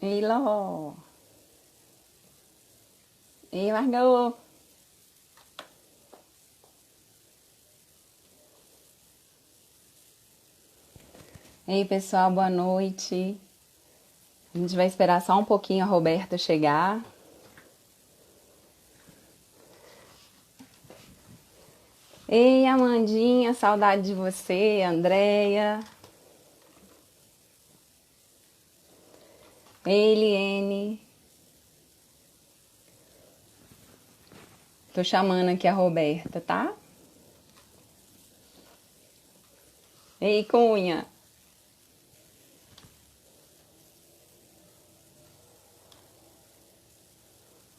Ei, Ló. Ei, Margot. Ei, pessoal, boa noite. A gente vai esperar só um pouquinho a Roberta chegar. Ei, Amandinha, saudade de você, Andréia. Ei, Liene. Tô chamando aqui a Roberta, tá? Ei, Cunha.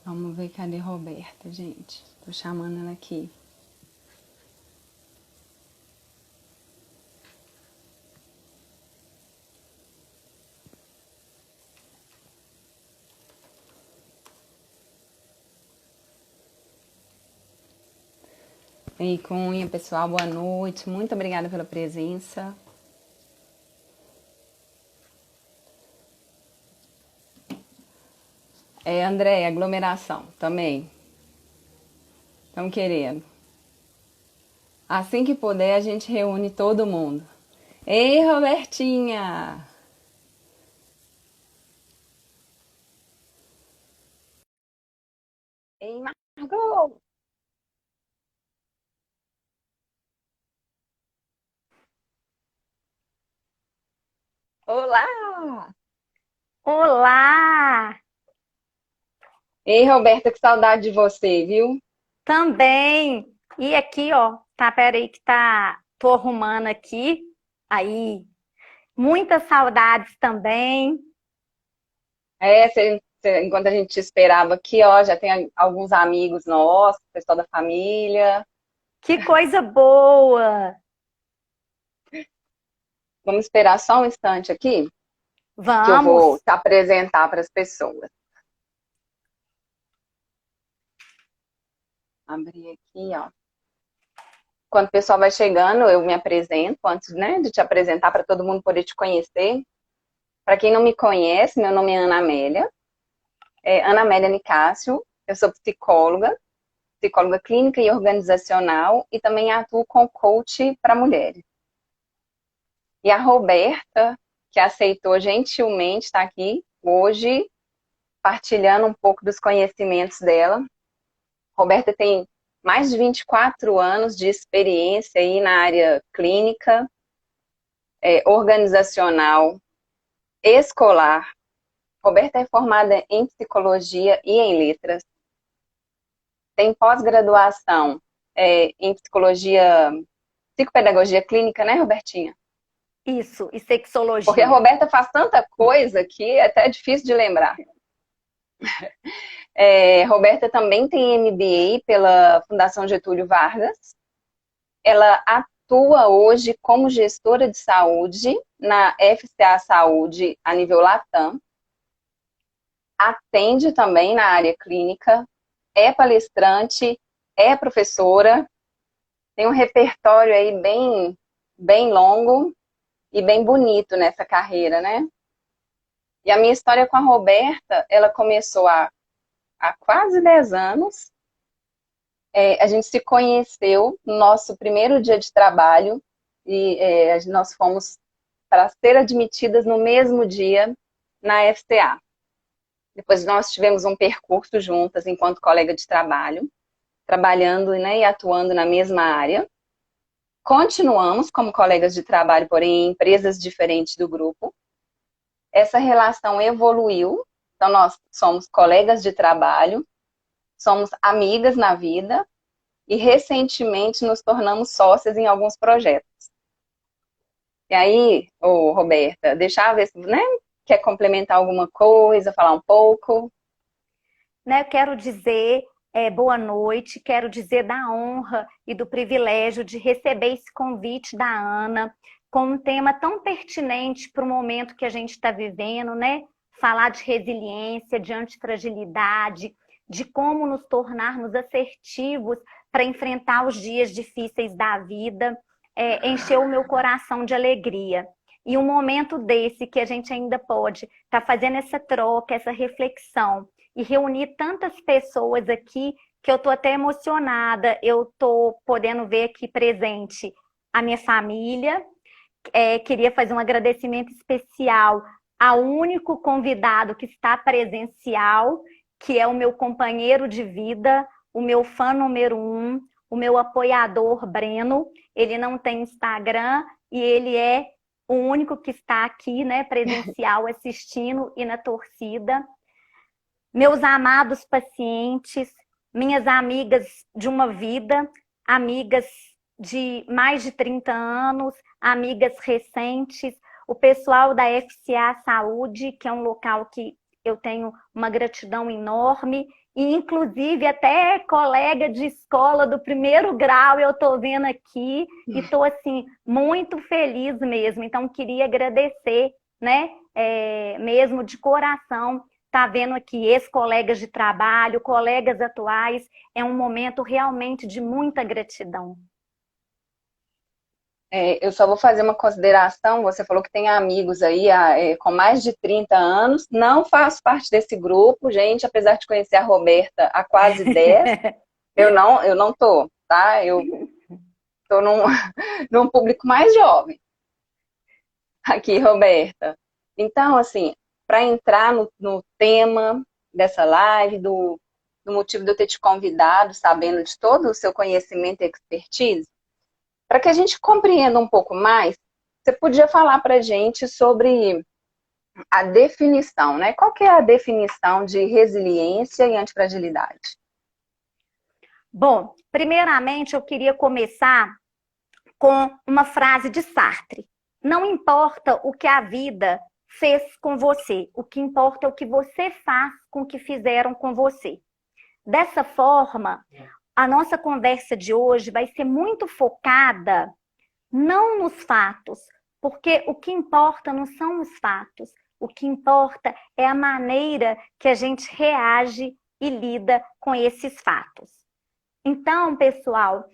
Vamos ver cadê Roberta, gente. Tô chamando ela aqui. Ei, Cunha, pessoal, boa noite. Muito obrigada pela presença. Andréia, aglomeração também. Estão querendo. Assim que puder, a gente reúne todo mundo. Ei, Robertinha! Ei, Margot! Olá! Olá! Ei, Roberta, que saudade de você, viu? Também. E aqui, ó, tá, peraí que tô arrumando aqui. Aí, muitas saudades também. Enquanto a gente te esperava aqui, ó, já tem alguns amigos nossos, pessoal da família. Que coisa boa! Vamos esperar só um instante aqui, que eu vou Vamos. te apresentar para as pessoas. Abrir aqui, ó. Quando o pessoal vai chegando, eu me apresento, antes, né, de te apresentar para todo mundo poder te conhecer. Para quem não me conhece, meu nome é Ana Amélia. Ana Amélia Nicásio. Eu sou psicóloga, psicóloga clínica e organizacional, e também atuo com coach para mulheres. E a Roberta, que aceitou gentilmente estar aqui hoje, partilhando um pouco dos conhecimentos dela. Roberta tem mais de 24 anos de experiência aí na área clínica, organizacional, escolar. Roberta é formada em psicologia e em letras. Tem pós-graduação em psicologia, psicopedagogia clínica, né, Robertinha? Isso, e Porque a sexologia. Roberta faz tanta coisa que é até difícil de lembrar. Roberta também tem MBA pela Fundação Getúlio Vargas. Ela atua hoje como gestora de saúde na FCA Saúde a nível Latam. Atende também na área clínica, é palestrante, é professora, tem um repertório aí bem longo e bem bonito nessa carreira, né? E a minha história com a Roberta, ela começou há quase 10 anos. A gente se conheceu no nosso primeiro dia de trabalho e nós fomos para ser admitidas no mesmo dia na FCA. Depois nós tivemos um percurso juntas enquanto colega de trabalho, trabalhando, né, e atuando na mesma área. Continuamos como colegas de trabalho, porém em empresas diferentes do grupo. Essa relação evoluiu, então nós somos colegas de trabalho, somos amigas na vida e recentemente nos tornamos sócias em alguns projetos. E aí, Roberta, deixa eu ver se, né, quer complementar alguma coisa, falar um pouco. Né, eu quero dizer boa noite, quero dizer da honra e do privilégio de receber esse convite da Ana com um tema tão pertinente para o momento que a gente está vivendo, né? Falar de resiliência, de antifragilidade, de como nos tornarmos assertivos para enfrentar os dias difíceis da vida, encheu o meu coração de alegria. E um momento desse que a gente ainda pode estar fazendo essa troca, essa reflexão e reunir tantas pessoas aqui que eu estou até emocionada. Eu estou podendo ver aqui presente a minha família. Queria fazer um agradecimento especial ao único convidado que está presencial, que é o meu companheiro de vida, o meu fã número 1, o meu apoiador Breno. Ele não tem Instagram e ele é o único que está aqui, né, presencial, assistindo e na torcida. Meus amados pacientes, minhas amigas de uma vida, amigas de mais de 30 anos, amigas recentes, o pessoal da FCA Saúde, que é um local que eu tenho uma gratidão enorme, e inclusive até colega de escola do primeiro grau eu estou vendo aqui, e estou assim, muito feliz mesmo. Então, queria agradecer, né, mesmo de coração, tá vendo aqui ex-colegas de trabalho, colegas atuais, é um momento realmente de muita gratidão. Eu só vou fazer uma consideração. Você falou que tem amigos aí com mais de 30 anos. Não faço parte desse grupo, gente, apesar de conhecer a Roberta há quase 10. Eu não tô, tá? Eu tô num público mais jovem aqui, Roberta. Então, assim, para entrar no tema dessa live, do motivo de eu ter te convidado, sabendo de todo o seu conhecimento e expertise, para que a gente compreenda um pouco mais, você podia falar para a gente sobre a definição, né? Qual que é a definição de resiliência e antifragilidade? Bom, primeiramente eu queria começar com uma frase de Sartre. Não importa o que a vida fez com você, o que importa é o que você faz com o que fizeram com você. Dessa forma, a nossa conversa de hoje vai ser muito focada não nos fatos, porque o que importa não são os fatos, o que importa é a maneira que a gente reage e lida com esses fatos. Então, pessoal,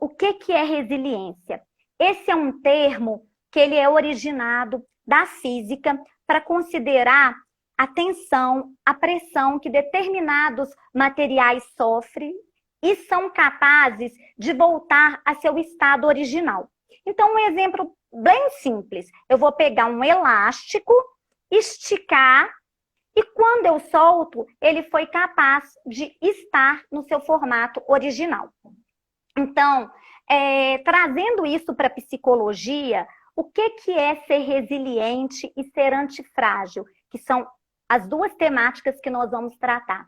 o que é resiliência? Esse é um termo que ele é originado da física para considerar a tensão, a pressão que determinados materiais sofrem e são capazes de voltar a seu estado original. Então, um exemplo bem simples. Eu vou pegar um elástico, esticar, e quando eu solto, ele foi capaz de estar no seu formato original. Então, trazendo isso para a psicologia, o que é ser resiliente e ser antifrágil? Que são as duas temáticas que nós vamos tratar.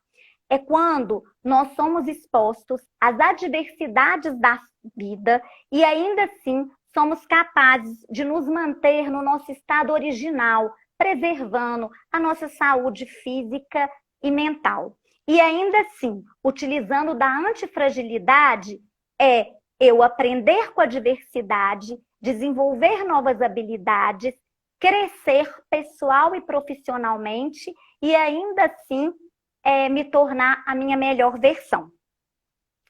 É quando nós somos expostos às adversidades da vida e ainda assim somos capazes de nos manter no nosso estado original, preservando a nossa saúde física e mental. E ainda assim, utilizando da antifragilidade, eu aprender com a diversidade, desenvolver novas habilidades, crescer pessoal e profissionalmente e ainda assim me tornar a minha melhor versão.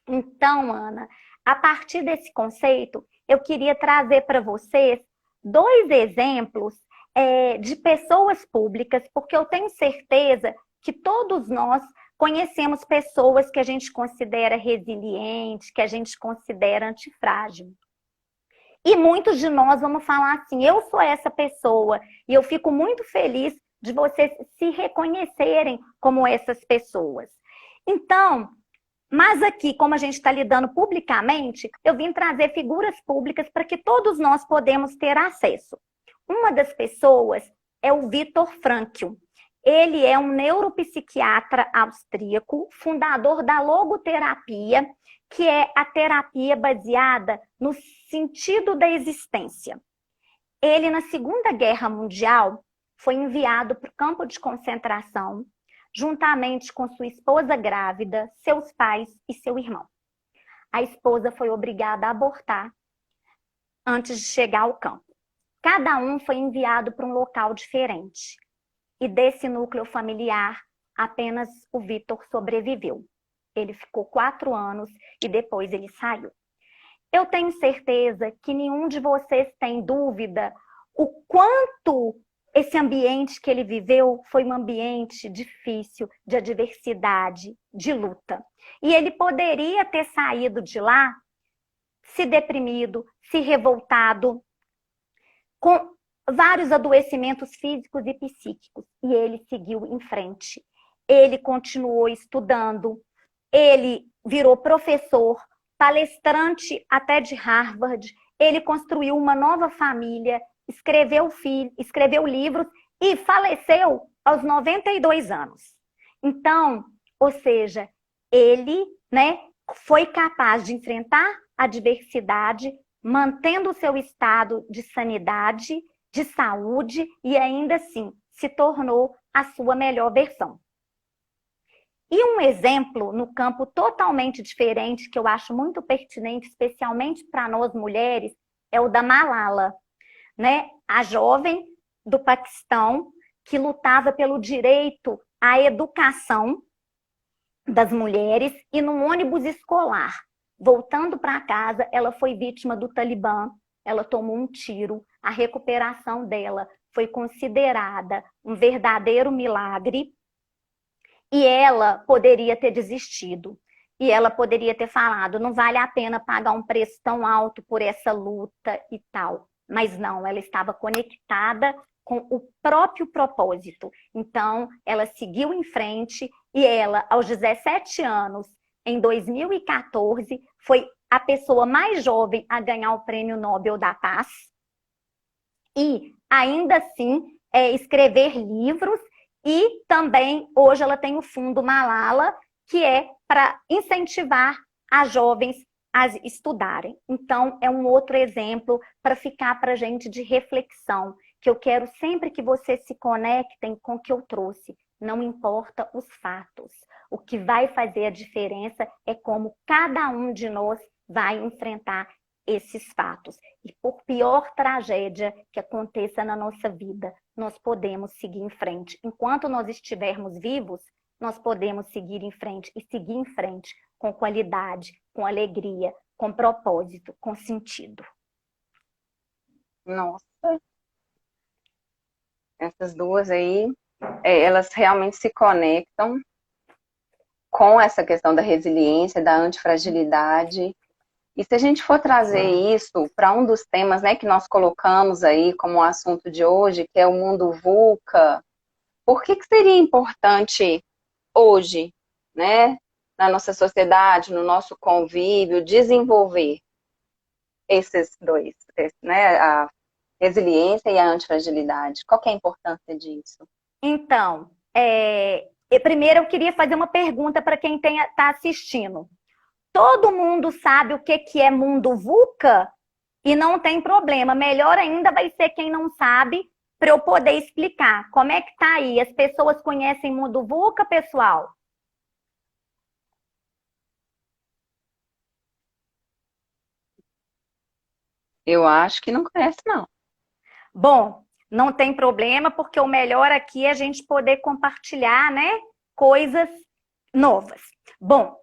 Então, Ana, a partir desse conceito, eu queria trazer para vocês 2 exemplos de pessoas públicas, porque eu tenho certeza que todos nós conhecemos pessoas que a gente considera resiliente, que a gente considera antifrágil. E muitos de nós vamos falar assim, eu sou essa pessoa, e eu fico muito feliz de vocês se reconhecerem como essas pessoas. Então, mas aqui, como a gente está lidando publicamente, eu vim trazer figuras públicas para que todos nós podemos ter acesso. Uma das pessoas é o Viktor Frankl. Ele é um neuropsiquiatra austríaco, fundador da logoterapia, que é a terapia baseada no sentido da existência. Ele, na Segunda Guerra Mundial, foi enviado para o campo de concentração, juntamente com sua esposa grávida, seus pais e seu irmão. A esposa foi obrigada a abortar antes de chegar ao campo. Cada um foi enviado para um local diferente. E desse núcleo familiar, apenas o Viktor sobreviveu. Ele ficou 4 anos e depois ele saiu. Eu tenho certeza que nenhum de vocês tem dúvida o quanto esse ambiente que ele viveu foi um ambiente difícil, de adversidade, de luta. E ele poderia ter saído de lá se deprimido, se revoltado, com vários adoecimentos físicos e psíquicos. E ele seguiu em frente. Ele continuou estudando, ele virou professor, palestrante até de Harvard, ele construiu uma nova família, escreveu livros e faleceu aos 92 anos. Então, ou seja, ele, né, foi capaz de enfrentar a adversidade, mantendo o seu estado de sanidade, de saúde e ainda assim se tornou a sua melhor versão. E um exemplo no campo totalmente diferente, que eu acho muito pertinente, especialmente para nós mulheres, é o da Malala, né? A jovem do Paquistão que lutava pelo direito à educação das mulheres e num ônibus escolar. Voltando para casa, ela foi vítima do Talibã, ela tomou um tiro, a recuperação dela foi considerada um verdadeiro milagre e ela poderia ter desistido. E ela poderia ter falado, não vale a pena pagar um preço tão alto por essa luta e tal. Mas não, ela estava conectada com o próprio propósito. Então, ela seguiu em frente e ela, aos 17 anos, em 2014, foi a pessoa mais jovem a ganhar o Prêmio Nobel da Paz. E, ainda assim, escrever livros. E também, hoje, ela tem o Fundo Malala, que é para incentivar as jovens a estudarem. Então, é um outro exemplo para ficar para a gente de reflexão, que eu quero sempre que vocês se conectem com o que eu trouxe. Não importa os fatos. O que vai fazer a diferença é como cada um de nós vai enfrentar esses fatos. E por pior tragédia que aconteça na nossa vida, nós podemos seguir em frente. Enquanto nós estivermos vivos, nós podemos seguir em frente e seguir em frente com qualidade, com alegria, com propósito, com sentido. Nossa, essas duas aí, elas realmente se conectam com essa questão da resiliência, da antifragilidade. E se a gente for trazer isso para um dos temas, né, que nós colocamos aí como assunto de hoje, que é o mundo VUCA, por que seria importante hoje, né, na nossa sociedade, no nosso convívio, desenvolver esses dois, né, a resiliência e a antifragilidade? Qual que é a importância disso? Então, primeiro eu queria fazer uma pergunta para quem está assistindo. Todo mundo sabe o que é mundo VUCA? E não tem problema. Melhor ainda vai ser quem não sabe, para eu poder explicar. Como é que tá aí? As pessoas conhecem mundo VUCA, pessoal? Eu acho que não conhece, não. Bom, não tem problema, porque o melhor aqui é a gente poder compartilhar, né, coisas novas. Bom,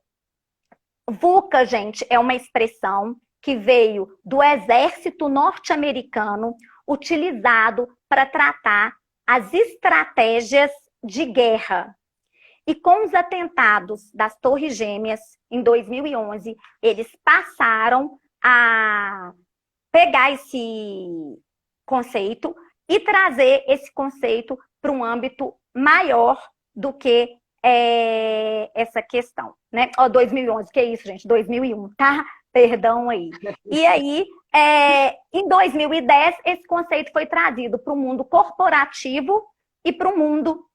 VUCA, gente, é uma expressão que veio do exército norte-americano, utilizado para tratar as estratégias de guerra. E com os atentados das Torres Gêmeas, em 2011, eles passaram a pegar esse conceito e trazer esse conceito para um âmbito maior do que essa questão, né? 2011, que é isso, gente? 2001, tá? Perdão aí. E aí, em 2010, esse conceito foi trazido para o mundo corporativo e para o mundo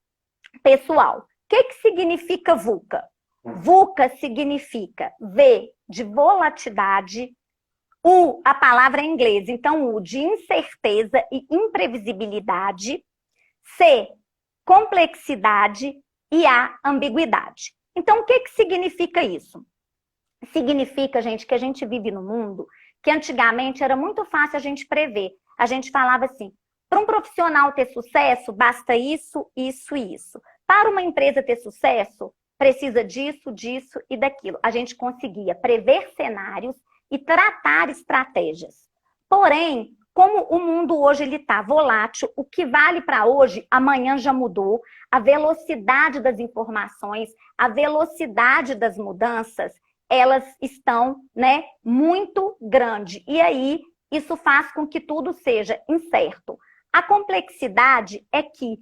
pessoal. O que significa VUCA? VUCA significa V de volatilidade, a palavra é em inglês, então de incerteza e imprevisibilidade, C, complexidade e A, ambiguidade. Então, o que significa isso? Significa, gente, que a gente vive num mundo que antigamente era muito fácil a gente prever. A gente falava assim, para um profissional ter sucesso, basta isso, isso e isso. Para uma empresa ter sucesso, precisa disso, disso e daquilo. A gente conseguia prever cenários e tratar estratégias. Porém, como o mundo hoje ele está volátil, o que vale para hoje, amanhã já mudou, a velocidade das informações, a velocidade das mudanças, elas estão, né, muito grande. E aí, isso faz com que tudo seja incerto. A complexidade é que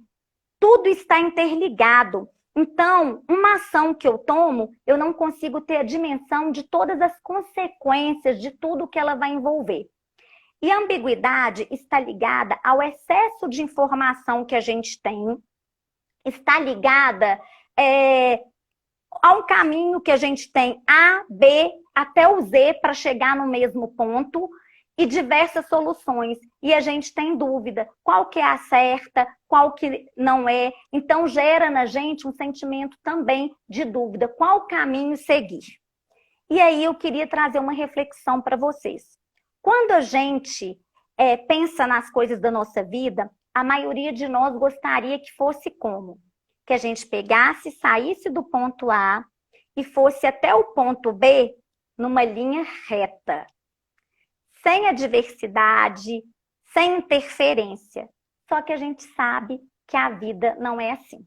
tudo está interligado. Então, uma ação que eu tomo, eu não consigo ter a dimensão de todas as consequências de tudo que ela vai envolver. E a ambiguidade está ligada ao excesso de informação que a gente tem, está ligada a um caminho que a gente tem A, B, até o Z para chegar no mesmo ponto e diversas soluções. E a gente tem dúvida, qual que é a certa, qual que não é. Então gera na gente um sentimento também de dúvida, qual caminho seguir. E aí eu queria trazer uma reflexão para vocês. Quando a gente pensa nas coisas da nossa vida, a maioria de nós gostaria que fosse como? Que a gente pegasse, saísse do ponto A e fosse até o ponto B numa linha reta, sem adversidade, sem interferência. Só que a gente sabe que a vida não é assim.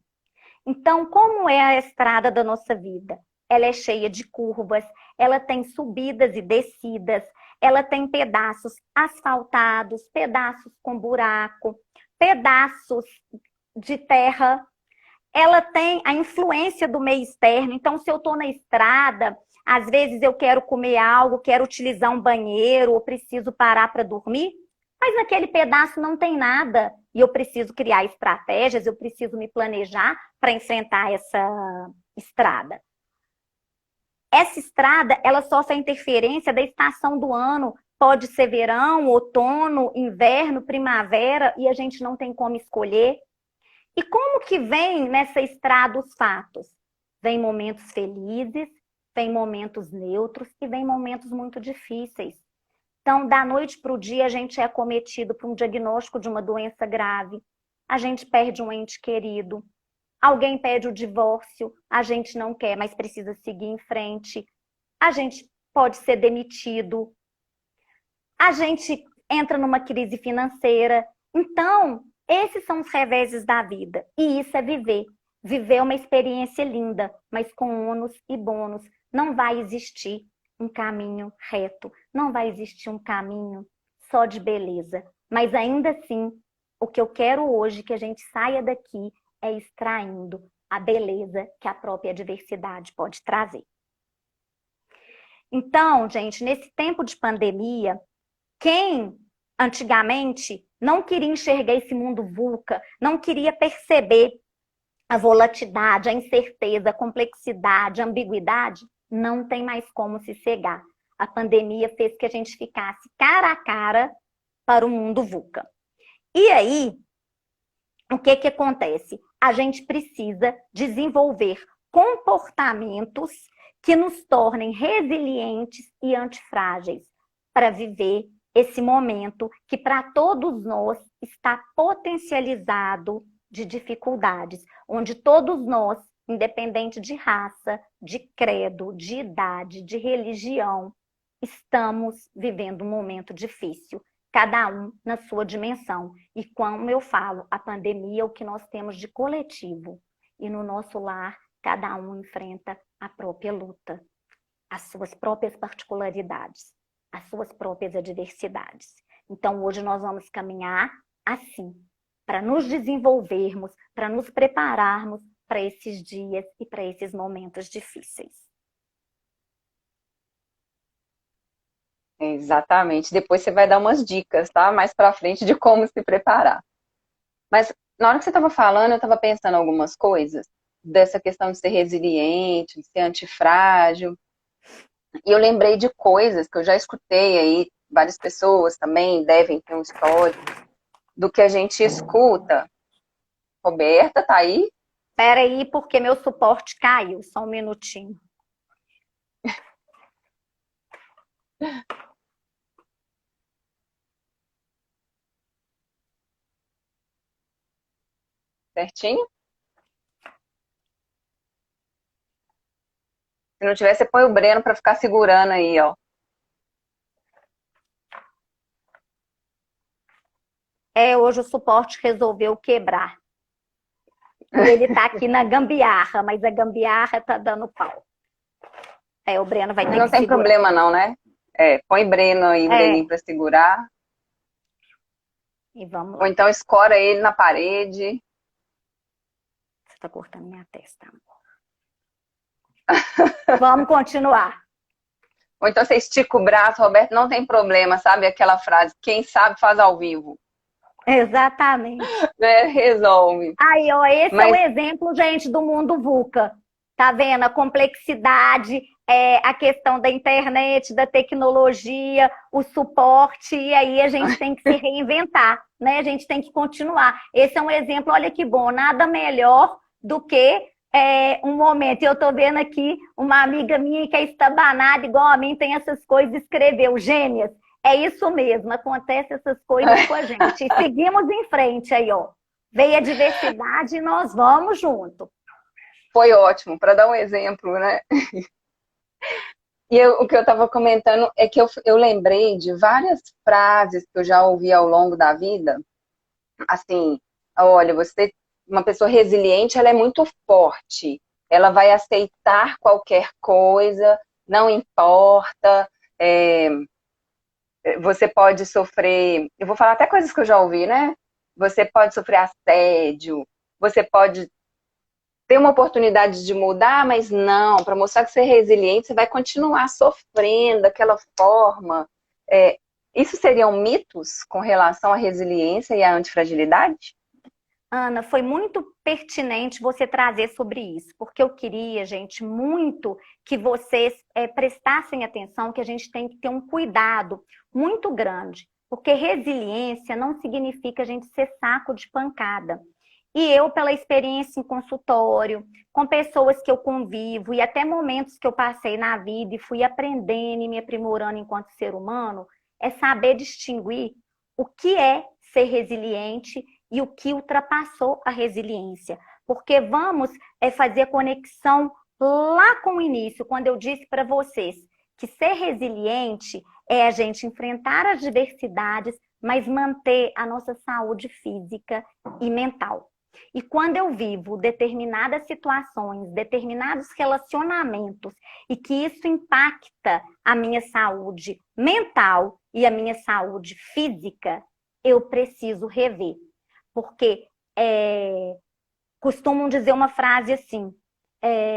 Então, como é a estrada da nossa vida? Ela é cheia de curvas, ela tem subidas e descidas, ela tem pedaços asfaltados, pedaços com buraco, pedaços de terra. Ela tem a influência do meio externo. Então, se eu estou na estrada, às vezes eu quero comer algo, quero utilizar um banheiro, ou preciso parar para dormir, mas naquele pedaço não tem nada. E eu preciso criar estratégias, eu preciso me planejar para enfrentar essa estrada. Essa estrada, ela sofre a interferência da estação do ano. Pode ser verão, outono, inverno, primavera, e a gente não tem como escolher. E como que vem nessa estrada os fatos? Vem momentos felizes, vem momentos neutros e vem momentos muito difíceis. Então, da noite para o dia, a gente é acometido por um diagnóstico de uma doença grave. A gente perde um ente querido. Alguém pede o divórcio, a gente não quer, mas precisa seguir em frente. A gente pode ser demitido. A gente entra numa crise financeira. Então, esses são os reveses da vida. E isso é viver. Viver é uma experiência linda, mas com ônus e bônus. Não vai existir um caminho reto. Não vai existir um caminho só de beleza. Mas ainda assim, o que eu quero hoje que a gente saia daqui é extraindo a beleza que a própria adversidade pode trazer. Então, gente, nesse tempo de pandemia, quem antigamente não queria enxergar esse mundo VUCA, não queria perceber a volatilidade, a incerteza, a complexidade, a ambiguidade, não tem mais como se cegar. A pandemia fez que a gente ficasse cara a cara para o mundo VUCA. E aí, o que que acontece? A gente precisa desenvolver comportamentos que nos tornem resilientes e antifrágeis para viver esse momento que para todos nós está potencializado de dificuldades, onde todos nós, independente de raça, de credo, de idade, de religião, estamos vivendo um momento difícil, cada um na sua dimensão. E como eu falo, a pandemia é o que nós temos de coletivo. E no nosso lar, cada um enfrenta a própria luta, as suas próprias particularidades, as suas próprias adversidades. Então, hoje nós vamos caminhar assim, para nos desenvolvermos, para nos prepararmos para esses dias e para esses momentos difíceis. Exatamente. Depois você vai dar umas dicas, tá? Mais pra frente de como se preparar. Mas na hora que você estava falando, eu estava pensando algumas coisas dessa questão de ser resiliente, de ser antifrágil. E eu lembrei de coisas que eu já escutei aí, várias pessoas também devem ter um histórico do que a gente escuta. Roberta, tá aí? Espera aí, porque meu suporte caiu. Só um minutinho. Certinho? Se não tiver, você põe o Breno para ficar segurando aí, ó. Hoje o suporte resolveu quebrar. E ele tá aqui na gambiarra, mas a gambiarra tá dando pau. O Breno vai ter Não que tem segurar. problema não, né? Põe Breno aí, Breninho, pra segurar. E vamos Ou lá. então escora ele na parede. Você tá cortando minha testa, amor. Vamos continuar. Ou então você estica o braço, Roberto, não tem problema, sabe? Aquela frase, quem sabe faz ao vivo. Exatamente. Né? Resolve. Aí, ó, esse é o Mas exemplo, gente, do mundo VUCA. Tá vendo? A complexidade, a questão da internet, da tecnologia, o suporte, e aí a gente tem que se reinventar, né? A gente tem que continuar. Esse é um exemplo, olha que bom, nada melhor do que um momento. Eu tô vendo aqui uma amiga minha que é estabanada, igual a mim, tem essas coisas, escreveu, gênias. É isso mesmo, acontece essas coisas com a gente. E seguimos em frente aí, ó. Veio a diversidade e nós vamos junto. foi ótimo, para dar um exemplo, né? E o que eu estava comentando é que eu lembrei de várias frases que eu já ouvi ao longo da vida. Assim, olha, você, uma pessoa resiliente, ela é muito forte. Ela vai aceitar qualquer coisa, não importa. Você pode sofrer. Eu vou falar até coisas que eu já ouvi, né? Você pode sofrer assédio, você pode ter uma oportunidade de mudar, mas não, para mostrar que você é resiliente, você vai continuar sofrendo daquela forma. Isso seriam mitos com relação à resiliência e à antifragilidade? Ana, foi muito pertinente você trazer sobre isso, porque eu queria, gente, muito que vocês prestassem atenção, que a gente tem que ter um cuidado muito grande, porque resiliência não significa a gente ser saco de pancada. E eu, pela experiência em consultório, com pessoas que eu convivo e até momentos que eu passei na vida e fui aprendendo e me aprimorando enquanto ser humano, é saber distinguir o que é ser resiliente e o que ultrapassou a resiliência. Porque vamos fazer a conexão lá com o início, quando eu disse para vocês que ser resiliente é a gente enfrentar as diversidades, mas manter a nossa saúde física e mental. E quando eu vivo determinadas situações, determinados relacionamentos, e que isso impacta a minha saúde mental e a minha saúde física, eu preciso rever. Porque costumam dizer uma frase assim,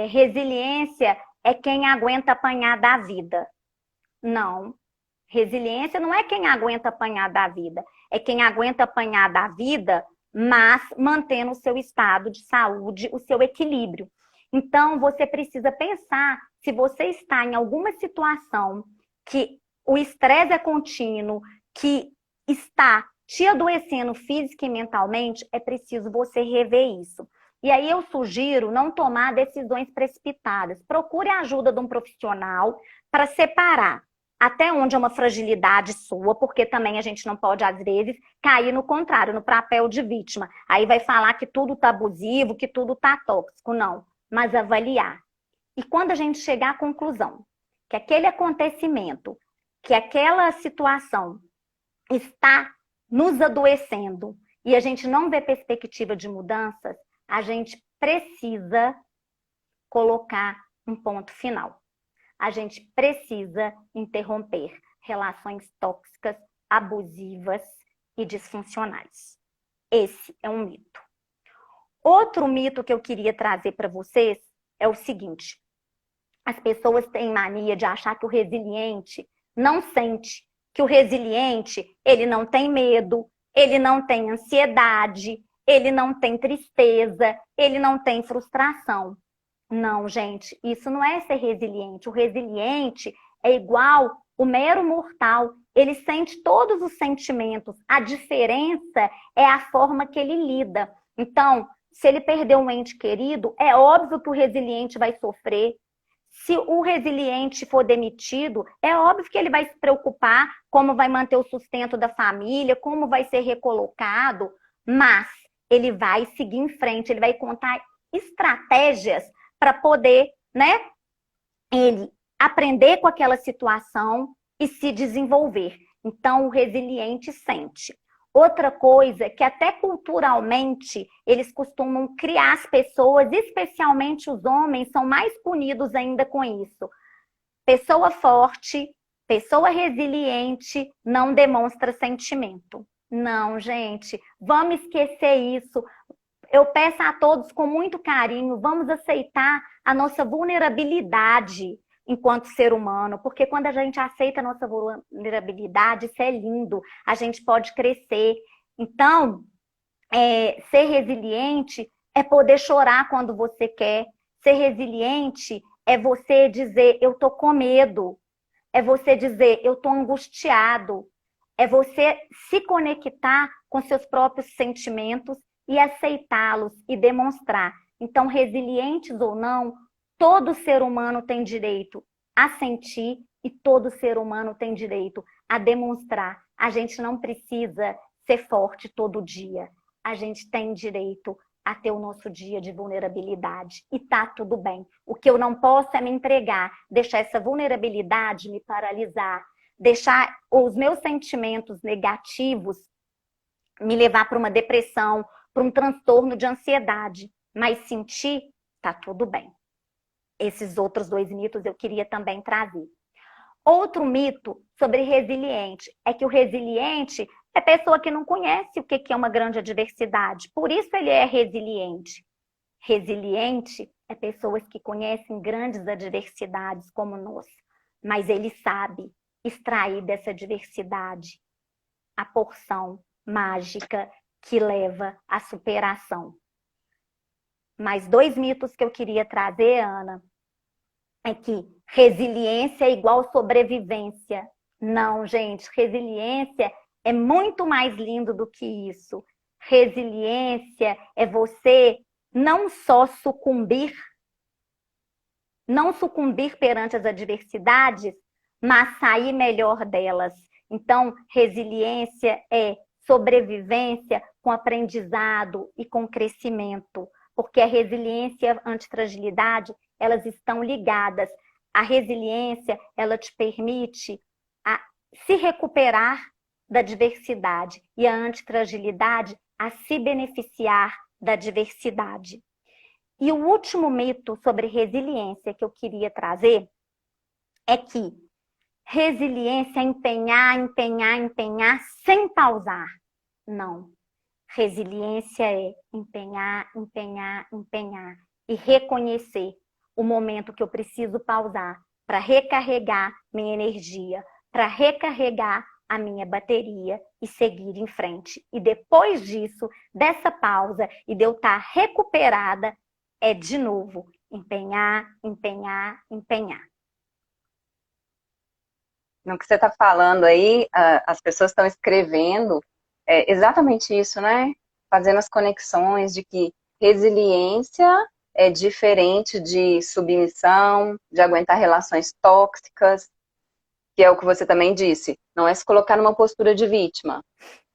resiliência é quem aguenta apanhar da vida. Não. Resiliência não é quem aguenta apanhar da vida, é quem aguenta apanhar da vida, mas mantendo o seu estado de saúde, o seu equilíbrio. Então, você precisa pensar se você está em alguma situação que o estresse é contínuo, que está te adoecendo física e mentalmente, é preciso você rever isso. E aí eu sugiro não tomar decisões precipitadas. Procure a ajuda de um profissional para separar até onde é uma fragilidade sua, porque também a gente não pode, às vezes, cair no contrário, no papel de vítima. Aí vai falar que tudo está abusivo, que tudo está tóxico. Não, mas avaliar. E quando a gente chegar à conclusão que aquele acontecimento, que aquela situação está nos adoecendo e a gente não vê perspectiva de mudanças, a gente precisa colocar um ponto final. A gente precisa interromper relações tóxicas, abusivas e disfuncionais. Esse é um mito. Outro mito que eu queria trazer para vocês é o seguinte: as pessoas têm mania de achar que o resiliente não sente, que o resiliente, ele não tem medo, ele não tem ansiedade, ele não tem tristeza, ele não tem frustração. Não, gente, isso não é ser resiliente. O resiliente é igual o mero mortal. Ele sente todos os sentimentos. A diferença é a forma que ele lida. Então, se ele perdeu um ente querido, é óbvio que o resiliente vai sofrer. Se o resiliente for demitido, é óbvio que ele vai se preocupar como vai manter o sustento da família, como vai ser recolocado, mas ele vai seguir em frente, ele vai contar estratégias para poder, né, ele aprender com aquela situação e se desenvolver. Então, o resiliente sente. Outra coisa que até culturalmente eles costumam criar as pessoas, especialmente os homens, são mais punidos ainda com isso. Pessoa forte, pessoa resiliente, não demonstra sentimento. Não, gente, vamos esquecer isso. Eu peço a todos com muito carinho, vamos aceitar a nossa vulnerabilidade enquanto ser humano, porque quando a gente aceita a nossa vulnerabilidade, isso é lindo, a gente pode crescer. Então, ser resiliente é poder chorar quando você quer. Ser resiliente é você dizer, eu tô com medo. É você dizer, eu tô angustiado. É você se conectar com seus próprios sentimentos e aceitá-los e demonstrar. Então, resilientes ou não, todo ser humano tem direito a sentir e todo ser humano tem direito a demonstrar. A gente não precisa ser forte todo dia. A gente tem direito a ter o nosso dia de vulnerabilidade. E tá tudo bem. O que eu não posso é me entregar, deixar essa vulnerabilidade me paralisar, deixar os meus sentimentos negativos me levar para uma depressão, para um transtorno de ansiedade. Mas sentir, tá tudo bem. Esses outros 2 mitos eu queria também trazer. Outro mito sobre resiliente é que o resiliente é pessoa que não conhece o que é uma grande adversidade. Por isso ele é resiliente. Resiliente é pessoas que conhecem grandes adversidades como nós. Mas ele sabe extrair dessa adversidade a porção mágica que leva à superação. Mais 2 mitos que eu queria trazer, Ana, é que resiliência é igual sobrevivência. Não, gente, resiliência é muito mais lindo do que isso. Resiliência é você não só não sucumbir perante as adversidades, mas sair melhor delas. Então, resiliência é sobrevivência com aprendizado e com crescimento, porque a resiliência e a antifragilidade, elas estão ligadas. A resiliência, ela te permite se recuperar da diversidade e a antifragilidade a se beneficiar da diversidade. E o último mito sobre resiliência que eu queria trazer é que resiliência é empenhar, empenhar, empenhar sem pausar. Não. Resiliência é empenhar, empenhar, empenhar e reconhecer o momento que eu preciso pausar para recarregar minha energia, para recarregar a minha bateria e seguir em frente. E depois disso, dessa pausa e de eu estar recuperada, é de novo empenhar, empenhar, empenhar. No que você está falando aí, as pessoas estão escrevendo exatamente isso, né? Fazendo as conexões de que resiliência é diferente de submissão, de aguentar relações tóxicas, que é o que você também disse, não é se colocar numa postura de vítima.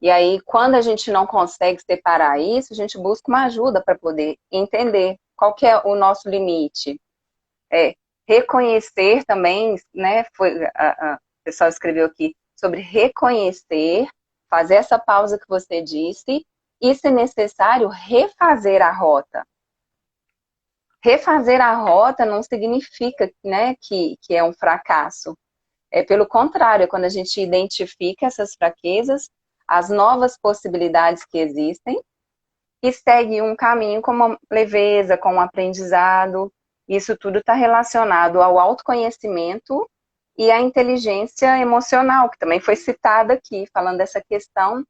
E aí, quando a gente não consegue separar isso, a gente busca uma ajuda para poder entender qual que é o nosso limite. Reconhecer também, né? O pessoal escreveu aqui sobre reconhecer, fazer essa pausa que você disse, e, se necessário, refazer a rota. Refazer a rota não significa, né, que é um fracasso. Pelo contrário, é quando a gente identifica essas fraquezas, as novas possibilidades que existem, e segue um caminho com uma leveza, com um aprendizado. Isso tudo está relacionado ao autoconhecimento e à inteligência emocional, que também foi citada aqui, falando dessa questão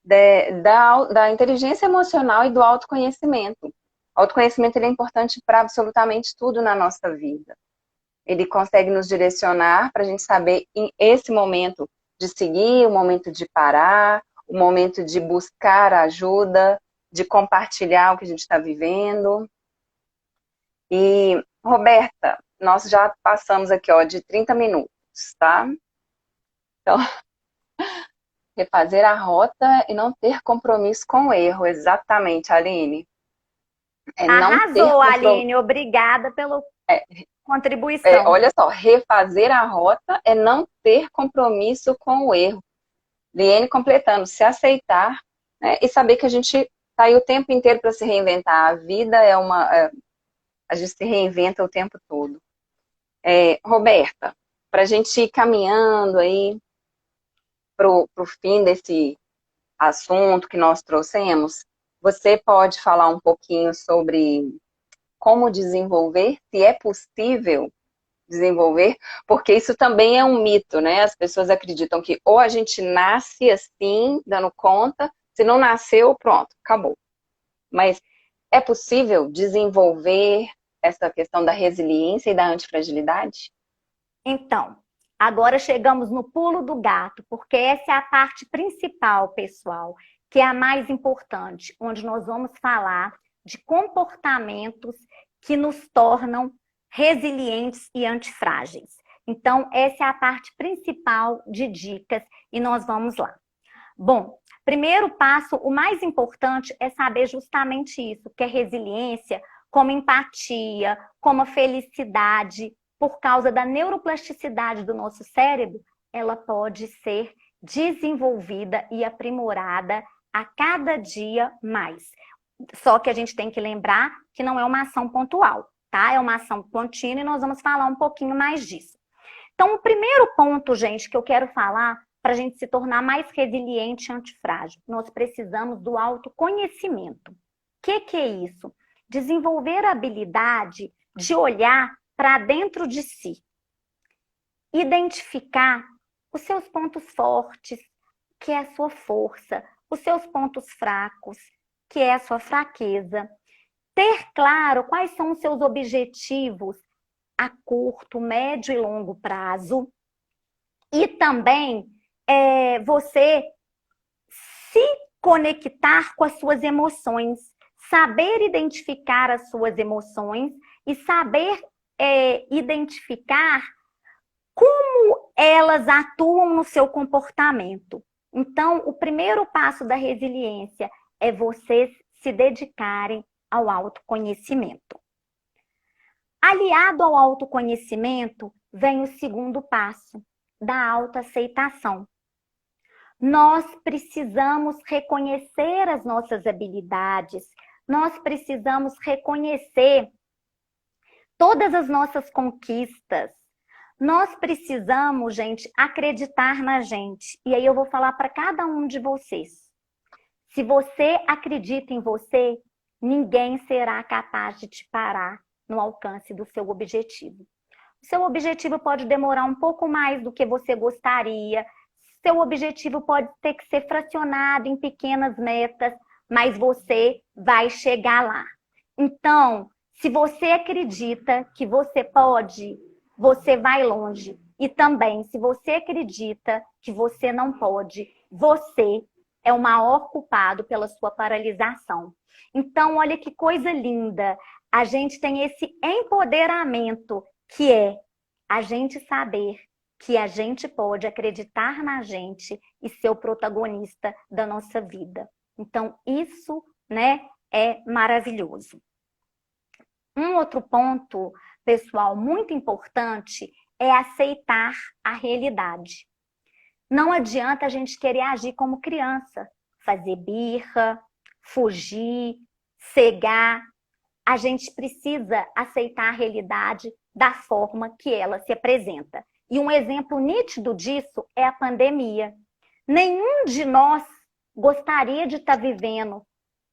da inteligência emocional e do autoconhecimento. O autoconhecimento ele é importante para absolutamente tudo na nossa vida. Ele consegue nos direcionar para a gente saber em esse momento de seguir, o momento de parar, o momento de buscar ajuda, de compartilhar o que a gente está vivendo. E, Roberta, nós já passamos aqui de 30 minutos, tá? Então, refazer a rota e não ter compromisso com o erro, exatamente, Aline. Arrasou, Aline, obrigada pela contribuição. Olha só, refazer a rota é não ter compromisso com o erro. Liene completando, se aceitar, né, e saber que a gente está aí o tempo inteiro para se reinventar. A vida a gente se reinventa o tempo todo. Roberta, para a gente ir caminhando aí para o fim desse assunto que nós trouxemos, você pode falar um pouquinho sobre como desenvolver, se é possível desenvolver, porque isso também é um mito, né? As pessoas acreditam que ou a gente nasce assim, dando conta, se não nasceu, pronto, acabou. Mas é possível desenvolver essa questão da resiliência e da antifragilidade? Então, agora chegamos no pulo do gato, porque essa é a parte principal, pessoal, que é a mais importante, onde nós vamos falar de comportamentos que nos tornam resilientes e antifrágeis. Então, essa é a parte principal de dicas e nós vamos lá. Bom, primeiro passo, o mais importante é saber justamente isso, que é resiliência, como empatia, como a felicidade, por causa da neuroplasticidade do nosso cérebro, ela pode ser desenvolvida e aprimorada a cada dia mais. Só que a gente tem que lembrar que não é uma ação pontual, tá? É uma ação contínua e nós vamos falar um pouquinho mais disso. Então, o primeiro ponto, gente, que eu quero falar para a gente se tornar mais resiliente e antifrágil, nós precisamos do autoconhecimento. O que é isso? Desenvolver a habilidade de olhar para dentro de si. Identificar os seus pontos fortes, que é a sua força, os seus pontos fracos, que é a sua fraqueza. Ter claro quais são os seus objetivos a curto, médio e longo prazo. E também você se conectar com as suas emoções, saber identificar as suas emoções e saber identificar como elas atuam no seu comportamento. Então, o primeiro passo da resiliência é vocês se dedicarem ao autoconhecimento. Aliado ao autoconhecimento, vem o segundo passo, da autoaceitação. Nós precisamos reconhecer as nossas habilidades, nós precisamos reconhecer todas as nossas conquistas. Nós precisamos, gente, acreditar na gente. E aí eu vou falar para cada um de vocês. Se você acredita em você, ninguém será capaz de te parar no alcance do seu objetivo. O seu objetivo pode demorar um pouco mais do que você gostaria. Seu objetivo pode ter que ser fracionado em pequenas metas, mas você vai chegar lá. Então, se você acredita que você pode, você vai longe. E também, se você acredita que você não pode, você é o maior culpado pela sua paralisação. Então, olha que coisa linda. A gente tem esse empoderamento, que é a gente saber que a gente pode acreditar na gente e ser o protagonista da nossa vida. Então, isso, né, é maravilhoso. Um outro ponto, pessoal, muito importante é aceitar a realidade. Não adianta a gente querer agir como criança, fazer birra, fugir, cegar. A gente precisa aceitar a realidade da forma que ela se apresenta. E um exemplo nítido disso é a pandemia. Nenhum de nós gostaria de estar vivendo,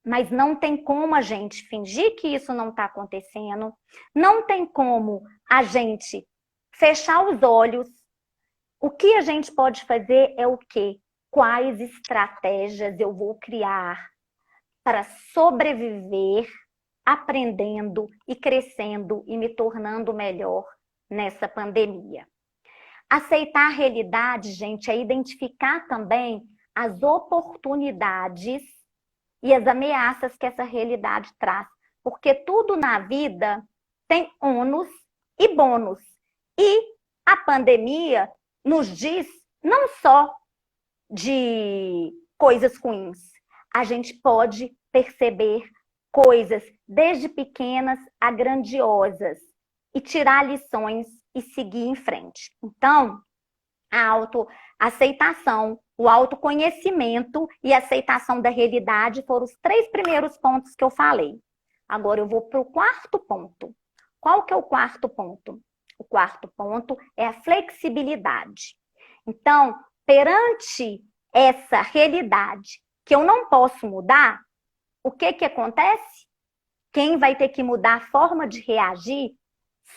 mas não tem como a gente fingir que isso não está acontecendo, não tem como a gente fechar os olhos. O que a gente pode fazer é o quê? Quais estratégias eu vou criar para sobreviver, aprendendo e crescendo e me tornando melhor nessa pandemia. Aceitar a realidade, gente, é identificar também as oportunidades e as ameaças que essa realidade traz. Porque tudo na vida tem ônus e bônus. E a pandemia nos diz não só de coisas ruins. A gente pode perceber coisas desde pequenas a grandiosas e tirar lições e seguir em frente. Então, A autoaceitação, o autoconhecimento e a aceitação da realidade foram os 3 primeiros pontos que eu falei. Agora eu vou para o 4º ponto. Qual que é o 4º ponto? O 4º ponto é a flexibilidade. Então, perante essa realidade que eu não posso mudar, o que que acontece? Quem vai ter que mudar a forma de reagir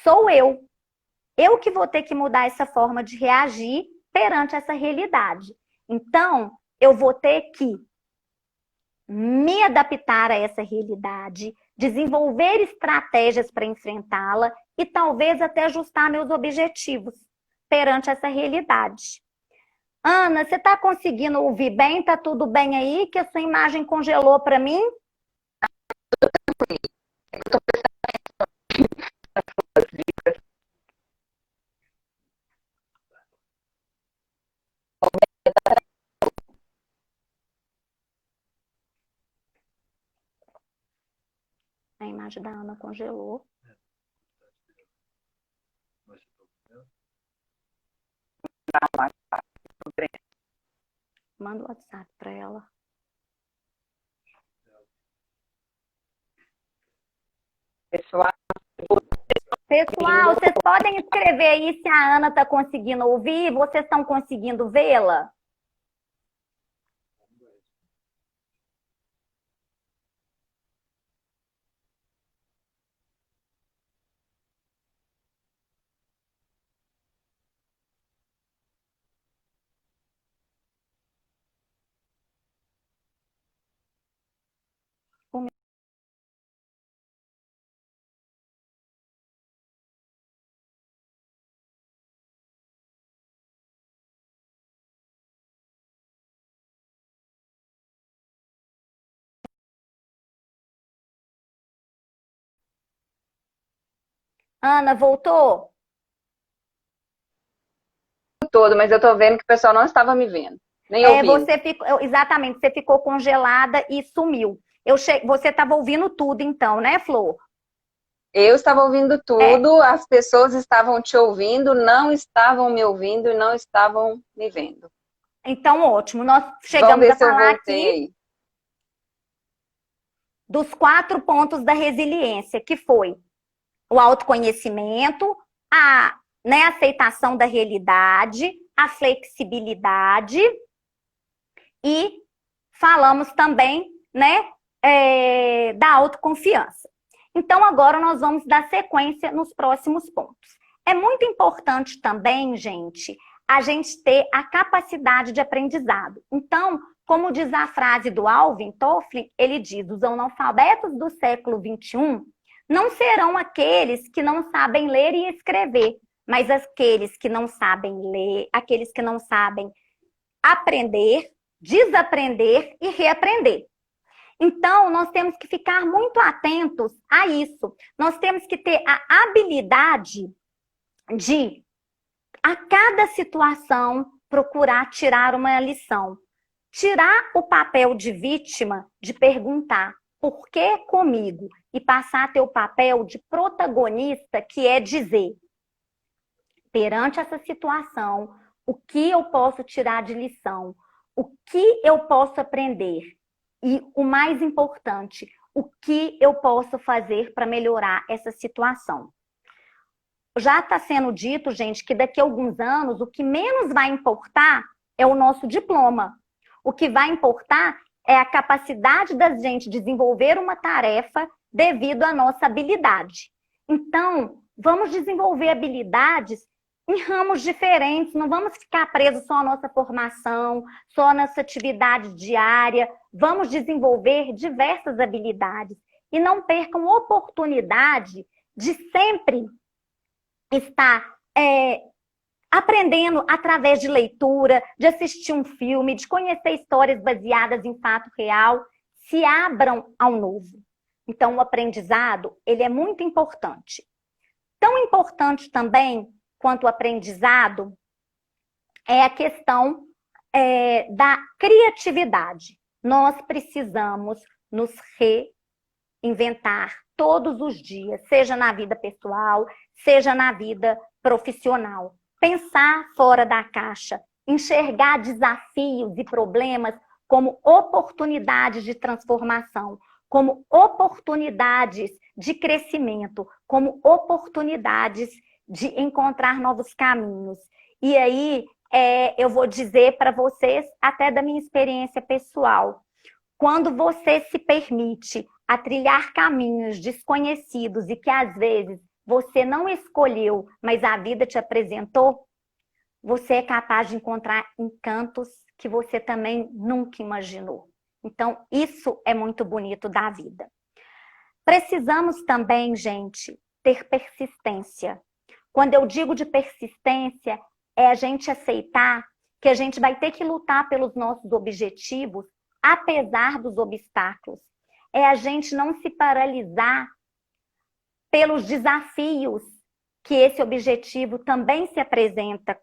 sou eu. Eu que vou ter que mudar essa forma de reagir perante essa realidade. Então, eu vou ter que me adaptar a essa realidade, desenvolver estratégias para enfrentá-la e talvez até ajustar meus objetivos perante essa realidade. Ana, você está conseguindo ouvir bem? Está tudo bem aí? Que a sua imagem congelou para mim? A imagem da Ana congelou. Manda o WhatsApp para ela. Pessoal, vocês podem escrever aí se a Ana está conseguindo ouvir? Vocês estão conseguindo vê-la? Ana, voltou? Todo, mas eu tô vendo que o pessoal não estava me vendo, nem ouvindo. Exatamente, você ficou congelada e sumiu. Você estava ouvindo tudo então, né, Flor? Eu estava ouvindo tudo, as pessoas estavam te ouvindo, não estavam me ouvindo e não estavam me vendo. Então, ótimo. Nós chegamos a falar aqui dos 4 pontos da resiliência, que foi o autoconhecimento, a aceitação da realidade, a flexibilidade e falamos também da autoconfiança. Então, agora nós vamos dar sequência nos próximos pontos. É muito importante também, gente, a gente ter a capacidade de aprendizado. Então, como diz a frase do Alvin Toffler, ele diz, os analfabetos do século XXI não serão aqueles que não sabem ler e escrever, mas aqueles que não sabem ler, aqueles que não sabem aprender, desaprender e reaprender. Então, nós temos que ficar muito atentos a isso. Nós temos que ter a habilidade de, a cada situação, procurar tirar uma lição. Tirar o papel de vítima, de perguntar por que comigo? E passar a ter o papel de protagonista, que é dizer, perante essa situação, o que eu posso tirar de lição? O que eu posso aprender? E o mais importante, o que eu posso fazer para melhorar essa situação? Já está sendo dito, gente, que daqui a alguns anos o que menos vai importar é o nosso diploma. O que vai importar é a capacidade da gente desenvolver uma tarefa devido à nossa habilidade. Então, vamos desenvolver habilidades em ramos diferentes, não vamos ficar presos só à nossa formação, só à nossa atividade diária, vamos desenvolver diversas habilidades e não percam oportunidade de sempre estar aprendendo através de leitura, de assistir um filme, de conhecer histórias baseadas em fato real, se abram ao novo. Então, o aprendizado, ele é muito importante. Tão importante também quanto o aprendizado é a questão da criatividade. Nós precisamos nos reinventar todos os dias, seja na vida pessoal, seja na vida profissional. pensar fora da caixa, enxergar desafios e problemas como oportunidades de transformação, como oportunidades de crescimento, como oportunidades de encontrar novos caminhos. E aí, eu vou dizer para vocês, até da minha experiência pessoal, quando você se permite a trilhar caminhos desconhecidos e que às vezes você não escolheu, mas a vida te apresentou, você é capaz de encontrar encantos que você também nunca imaginou. Então, isso é muito bonito da vida. Precisamos também, gente, ter persistência. Quando eu digo de persistência, é a gente aceitar que a gente vai ter que lutar pelos nossos objetivos, apesar dos obstáculos. É a gente não se paralisar pelos desafios que esse objetivo também se apresenta.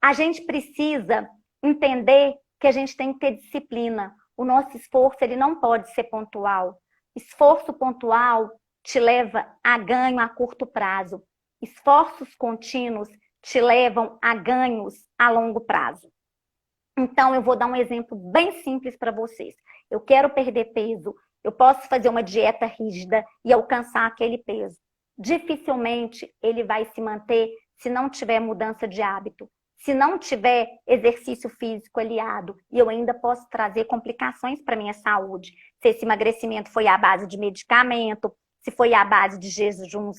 A gente precisa entender que a gente tem que ter disciplina. O nosso esforço, ele não pode ser pontual. Esforço pontual te leva a ganho a curto prazo. Esforços contínuos te levam a ganhos a longo prazo. Então, eu vou dar um exemplo bem simples para vocês. Eu quero perder peso, eu posso fazer uma dieta rígida e alcançar aquele peso. Dificilmente ele vai se manter se não tiver mudança de hábito, se não tiver exercício físico aliado, e eu ainda posso trazer complicações para a minha saúde. Se esse emagrecimento foi à base de medicamento, se foi à base de jejuns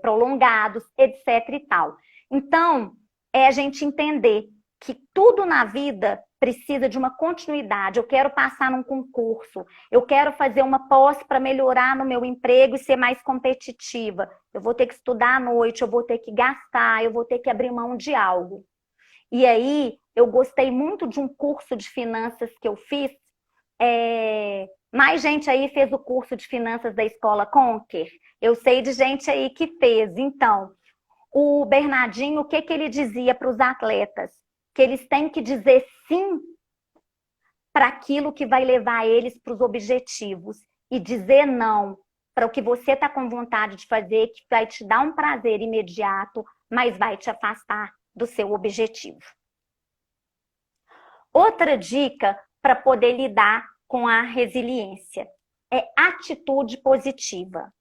prolongados, etc. e tal. Então, é a gente entender que tudo na vida precisa de uma continuidade. Eu quero passar num concurso, eu quero fazer uma pós para melhorar no meu emprego e ser mais competitiva. Eu vou ter que estudar à noite, eu vou ter que gastar, eu vou ter que abrir mão de algo. E aí, eu gostei muito de um curso de finanças que eu fiz. Mais gente aí fez o curso de finanças da Escola Conquer. Eu sei de gente aí que fez. Então, o Bernardinho, o que ele dizia para os atletas? Que eles têm que dizer sim para aquilo que vai levar eles para os objetivos e dizer não para o que você está com vontade de fazer, que vai te dar um prazer imediato, mas vai te afastar do seu objetivo. Outra dica para poder lidar com a resiliência é atitude positiva.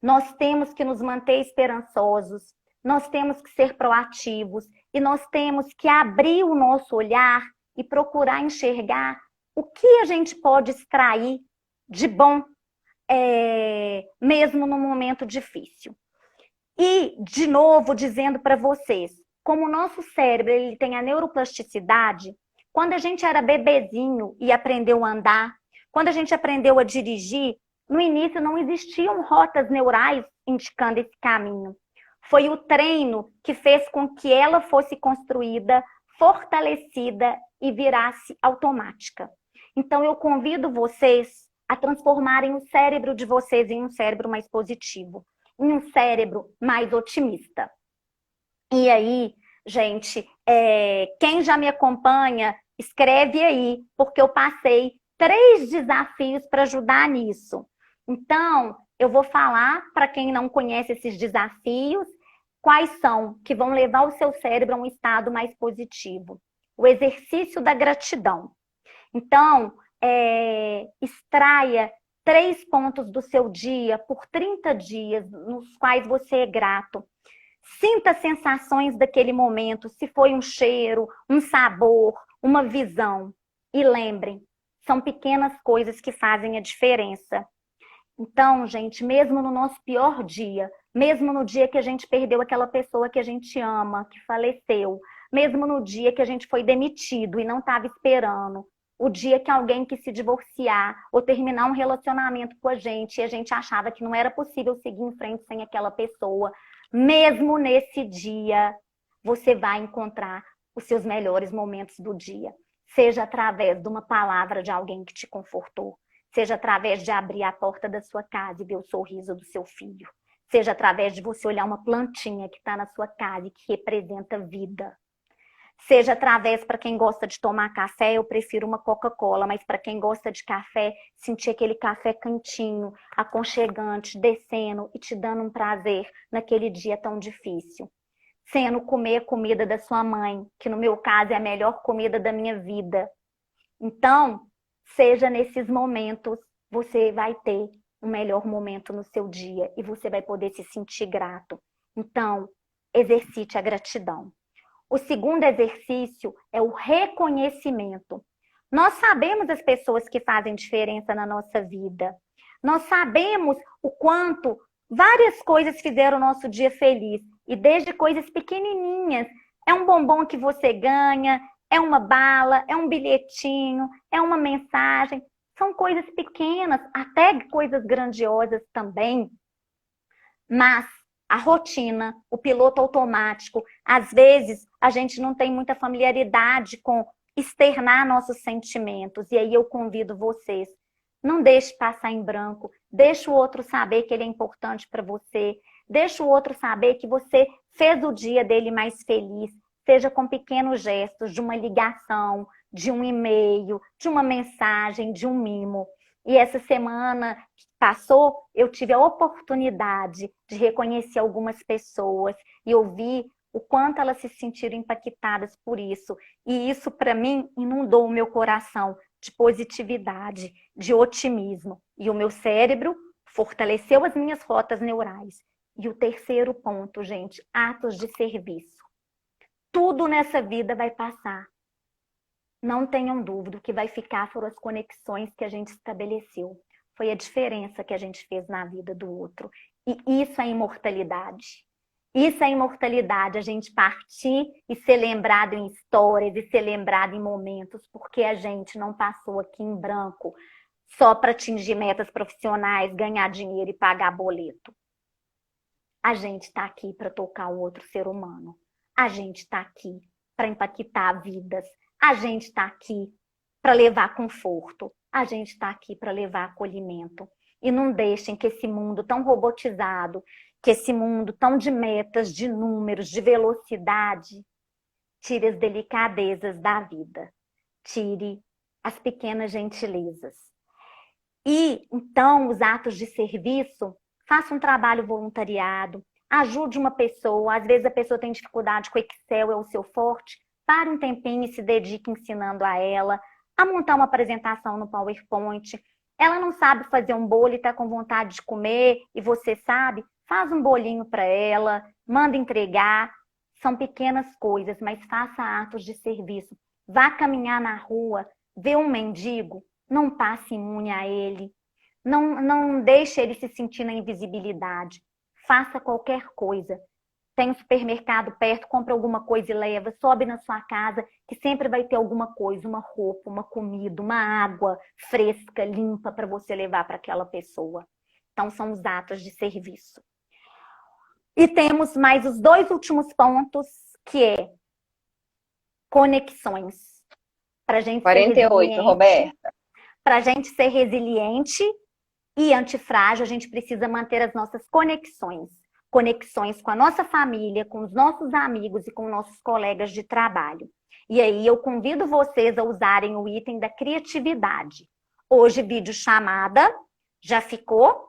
Nós temos que nos manter esperançosos, nós temos que ser proativos e nós temos que abrir o nosso olhar e procurar enxergar o que a gente pode extrair de bom, mesmo no momento difícil. E, de novo, dizendo para vocês, como o nosso cérebro ele tem a neuroplasticidade, quando a gente era bebezinho e aprendeu a andar, quando a gente aprendeu a dirigir, no início não existiam rotas neurais indicando esse caminho. Foi o treino que fez com que ela fosse construída, fortalecida e virasse automática. Então, eu convido vocês a transformarem o cérebro de vocês em um cérebro mais positivo, em um cérebro mais otimista. E aí, gente, quem já me acompanha, escreve aí, porque eu passei 3 desafios para ajudar nisso. Então, eu vou falar para quem não conhece esses desafios, quais são que vão levar o seu cérebro a um estado mais positivo. O exercício da gratidão. Então, extraia 3 pontos do seu dia por 30 dias, nos quais você é grato. Sinta as sensações daquele momento, se foi um cheiro, um sabor, uma visão. E lembrem, são pequenas coisas que fazem a diferença. Então, gente, mesmo no nosso pior dia, mesmo no dia que a gente perdeu aquela pessoa que a gente ama, que faleceu, mesmo no dia que a gente foi demitido e não estava esperando, o dia que alguém quis se divorciar ou terminar um relacionamento com a gente e a gente achava que não era possível seguir em frente sem aquela pessoa, mesmo nesse dia, você vai encontrar os seus melhores momentos do dia. Seja através de uma palavra de alguém que te confortou, seja através de abrir a porta da sua casa e ver o sorriso do seu filho, seja através de você olhar uma plantinha que está na sua casa e que representa vida. Seja através, para quem gosta de tomar café, eu prefiro uma Coca-Cola, mas para quem gosta de café, sentir aquele café quentinho, aconchegante, descendo e te dando um prazer naquele dia tão difícil. sendo comer a comida da sua mãe, que no meu caso é a melhor comida da minha vida. Então, seja nesses momentos, você vai ter um melhor momento no seu dia e você vai poder se sentir grato. Então, exercite a gratidão. O segundo exercício é o reconhecimento. Nós sabemos as pessoas que fazem diferença na nossa vida. Nós sabemos o quanto várias coisas fizeram o nosso dia feliz. E desde coisas pequenininhas. É um bombom que você ganha, é uma bala, é um bilhetinho, é uma mensagem. São coisas pequenas, até coisas grandiosas também. Mas a rotina, o piloto automático, às vezes a gente não tem muita familiaridade com externar nossos sentimentos. E aí eu convido vocês, não deixe passar em branco, deixe o outro saber que ele é importante para você, deixe o outro saber que você fez o dia dele mais feliz, seja com pequenos gestos, de uma ligação, de um e-mail, de uma mensagem, de um mimo. E essa semana que passou, eu tive a oportunidade de reconhecer algumas pessoas e ouvir o quanto elas se sentiram impactadas por isso. E isso, para mim, inundou o meu coração de positividade, de otimismo. E o meu cérebro fortaleceu as minhas rotas neurais. E o terceiro ponto, gente, atos de serviço. Tudo nessa vida vai passar. Não tenham dúvida, o que vai ficar foram as conexões que a gente estabeleceu. Foi a diferença que a gente fez na vida do outro. E isso é imortalidade. Isso é imortalidade, a gente partir e ser lembrado em histórias e ser lembrado em momentos, porque a gente não passou aqui em branco só para atingir metas profissionais, ganhar dinheiro e pagar boleto. A gente está aqui para tocar o outro ser humano. A gente está aqui para impactar vidas. A gente está aqui para levar conforto. A gente está aqui para levar acolhimento. E não deixem que esse mundo tão robotizado, que esse mundo tão de metas, de números, de velocidade, tire as delicadezas da vida. Tire as pequenas gentilezas. E, então, os atos de serviço, faça um trabalho voluntariado, ajude uma pessoa, às vezes a pessoa tem dificuldade com Excel, é o seu forte, pare um tempinho e se dedique ensinando a ela a montar uma apresentação no PowerPoint. Ela não sabe fazer um bolo e está com vontade de comer, e você sabe, faz um bolinho para ela, manda entregar. São pequenas coisas, mas faça atos de serviço. Vá caminhar na rua, vê um mendigo, não passe imune a ele. Não deixe ele se sentir na invisibilidade. Faça qualquer coisa. Tem um supermercado perto, compra alguma coisa e leva, sobe na sua casa, que sempre vai ter alguma coisa, uma roupa, uma comida, uma água fresca, limpa para você levar para aquela pessoa. Então, são os atos de serviço. E temos mais os dois últimos pontos, que é conexões. Para a gente 48, Roberta. Para a gente ser resiliente e antifrágil, a gente precisa manter as nossas conexões. Conexões com a nossa família, com os nossos amigos e com nossos colegas de trabalho. E aí eu convido vocês a usarem o item da criatividade. Hoje, videochamada já ficou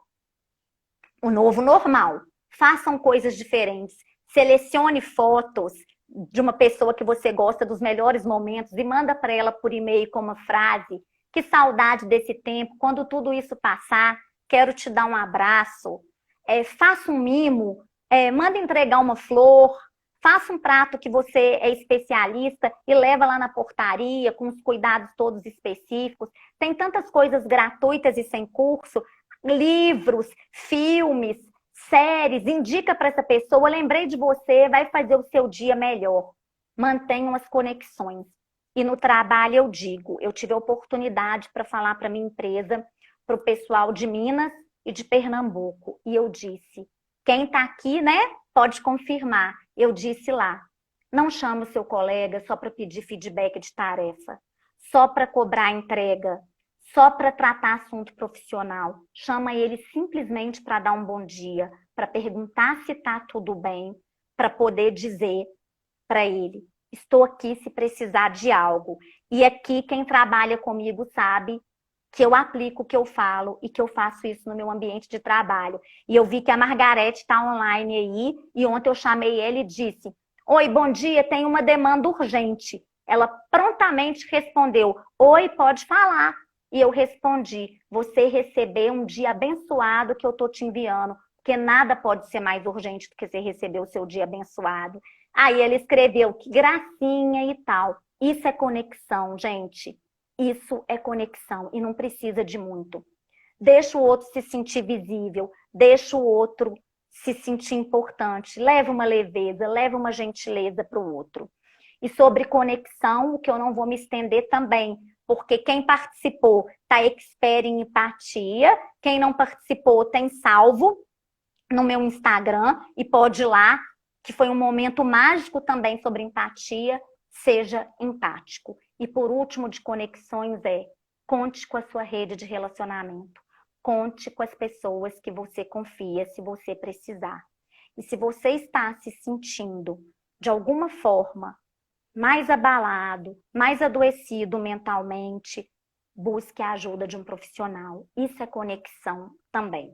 o novo normal. Façam coisas diferentes. Selecione fotos de uma pessoa que você gosta dos melhores momentos e manda para ela por e-mail com uma frase: que saudade desse tempo, quando tudo isso passar, quero te dar um abraço. Faça um mimo, manda entregar uma flor, faça um prato que você é especialista e leva lá na portaria com os cuidados todos específicos. Tem tantas coisas gratuitas e sem curso, livros, filmes, séries, indica para essa pessoa, lembrei de você, vai fazer o seu dia melhor. Mantenham as conexões. E no trabalho eu digo, eu tive a oportunidade para falar para minha empresa, para o pessoal de Minas e de Pernambuco. E eu disse, quem está aqui, né, pode confirmar. Eu disse lá, não chama o seu colega só para pedir feedback de tarefa, só para cobrar entrega, só para tratar assunto profissional. Chama ele simplesmente para dar um bom dia, para perguntar se está tudo bem, para poder dizer para ele, estou aqui se precisar de algo. E aqui quem trabalha comigo sabe que eu aplico o que eu falo e que eu faço isso no meu ambiente de trabalho. E eu vi que a Margarete está online aí, e ontem eu chamei ele e disse, Oi, bom dia, tem uma demanda urgente. Ela prontamente respondeu, oi, pode falar. E eu respondi, você recebeu um dia abençoado que eu estou te enviando, porque nada pode ser mais urgente do que você receber o seu dia abençoado. Aí ele escreveu, que gracinha e tal. Isso é conexão, gente. Isso é conexão e não precisa de muito. Deixa o outro se sentir visível, deixa o outro se sentir importante, leva uma leveza, leva uma gentileza para o outro. E sobre conexão, o que eu não vou me estender também, porque quem participou está expert em empatia, quem não participou tem salvo no meu Instagram e pode ir lá, que foi um momento mágico também sobre empatia, seja empático. E por último, de conexões conte com a sua rede de relacionamento. Conte com as pessoas que você confia se você precisar. E se você está se sentindo, de alguma forma, mais abalado, mais adoecido mentalmente, busque a ajuda de um profissional. Isso é conexão também.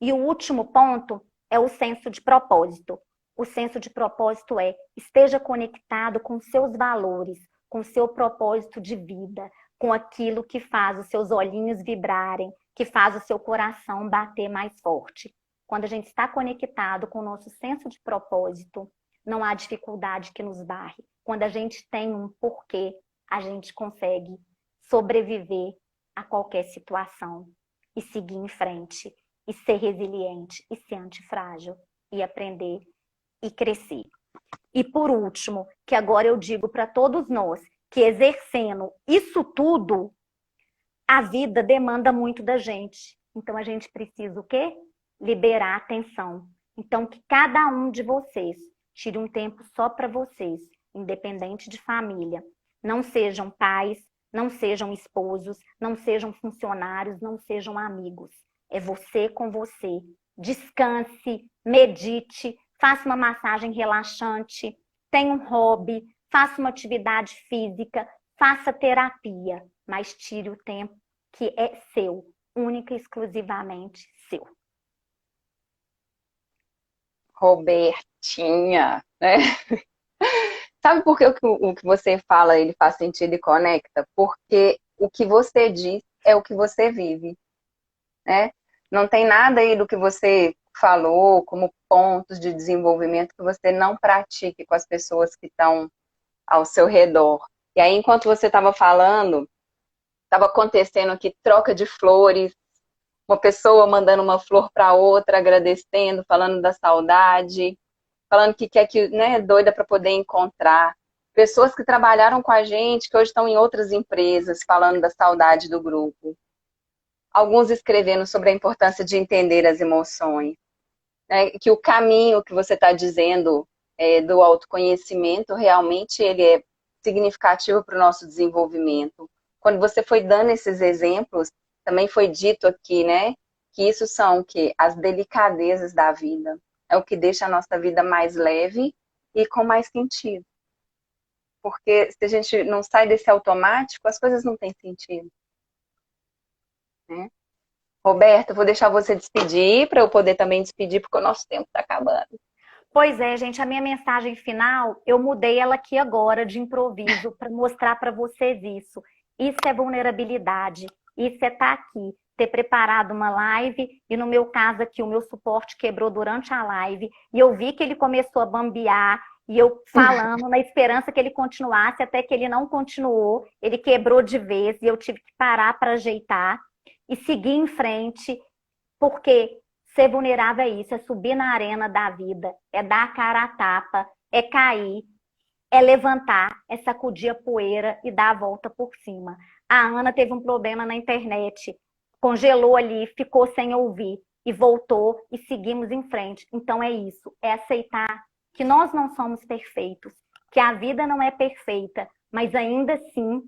E o último ponto é o senso de propósito. O senso de propósito esteja conectado com seus valores, com seu propósito de vida, com aquilo que faz os seus olhinhos vibrarem, que faz o seu coração bater mais forte. Quando a gente está conectado com o nosso senso de propósito, não há dificuldade que nos barre. Quando a gente tem um porquê, a gente consegue sobreviver a qualquer situação e seguir em frente, e ser resiliente, e ser antifrágil, e aprender e crescer. E por último, que agora eu digo para todos nós, que exercendo isso tudo, a vida demanda muito da gente. Então a gente precisa o quê? Liberar a atenção. Então que cada um de vocês tire um tempo só para vocês, independente de família. Não sejam pais, não sejam esposos, não sejam funcionários, não sejam amigos. É você com você. Descanse, medite, faça uma massagem relaxante, tenha um hobby, faça uma atividade física, faça terapia, mas tire o tempo que é seu, única e exclusivamente seu. Robertinha, né? Sabe por que o que você fala, ele faz sentido e conecta? Porque o que você diz é o que você vive, né? Não tem nada aí do que você falou como pontos de desenvolvimento que você não pratique com as pessoas que estão ao seu redor. E aí, enquanto você estava falando, estava acontecendo aqui troca de flores, uma pessoa mandando uma flor para outra, agradecendo, falando da saudade, falando que quer que, né, doida para poder encontrar. Pessoas que trabalharam com a gente, que hoje estão em outras empresas, falando da saudade do grupo. Alguns escrevendo sobre a importância de entender as emoções. Né? Que o caminho que você está dizendo do autoconhecimento, realmente ele é significativo para o nosso desenvolvimento. Quando você foi dando esses exemplos, também foi dito aqui, né, que isso são que as delicadezas da vida. É o que deixa a nossa vida mais leve e com mais sentido. Porque se a gente não sai desse automático, as coisas não têm sentido. Né? Roberta, eu vou deixar você despedir para eu poder também despedir, porque o nosso tempo está acabando. Pois é, gente, a minha mensagem final, eu mudei ela aqui agora de improviso para mostrar para vocês isso. Isso é vulnerabilidade, isso é estar aqui, ter preparado uma live e no meu caso aqui o meu suporte quebrou durante a live e eu vi que ele começou a bambear e eu falando na esperança que ele continuasse, até que ele não continuou, ele quebrou de vez e eu tive que parar para ajeitar e seguir em frente, porque ser vulnerável é isso, é subir na arena da vida, é dar a cara a tapa, é cair, é levantar, é sacudir a poeira e dar a volta por cima. A Ana teve um problema na internet, congelou ali, ficou sem ouvir e voltou e seguimos em frente. Então é isso, é aceitar que nós não somos perfeitos, que a vida não é perfeita, mas ainda assim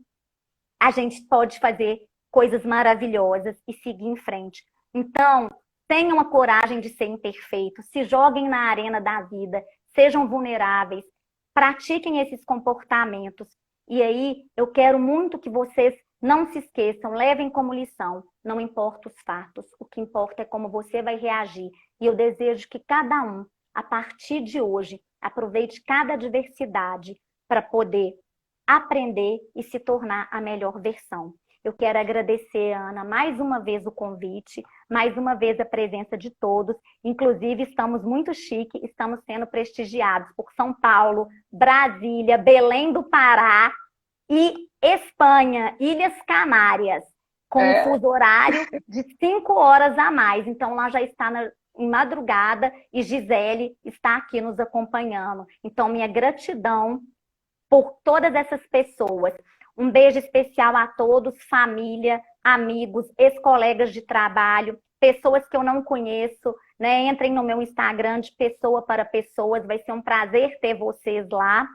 a gente pode fazer coisas maravilhosas e seguir em frente. Então, tenham a coragem de ser imperfeitos, se joguem na arena da vida, sejam vulneráveis, pratiquem esses comportamentos. E aí, eu quero muito que vocês não se esqueçam, levem como lição, não importa os fatos, o que importa é como você vai reagir. E eu desejo que cada um, a partir de hoje, Aproveite cada diversidade para poder aprender e se tornar a melhor versão. Eu quero agradecer, Ana, mais uma vez o convite, mais uma vez a presença de todos. Inclusive, estamos muito chique, estamos sendo prestigiados por São Paulo, Brasília, Belém do Pará e Espanha, Ilhas Canárias, com um fuso horário de 5 horas a mais. Então, lá já está em madrugada e Gisele está aqui nos acompanhando. Então, minha gratidão por todas essas pessoas. Um beijo especial a todos, família, amigos, ex-colegas de trabalho, pessoas que eu não conheço, né? Entrem no meu Instagram de Pessoa para Pessoas, vai ser um prazer ter vocês lá.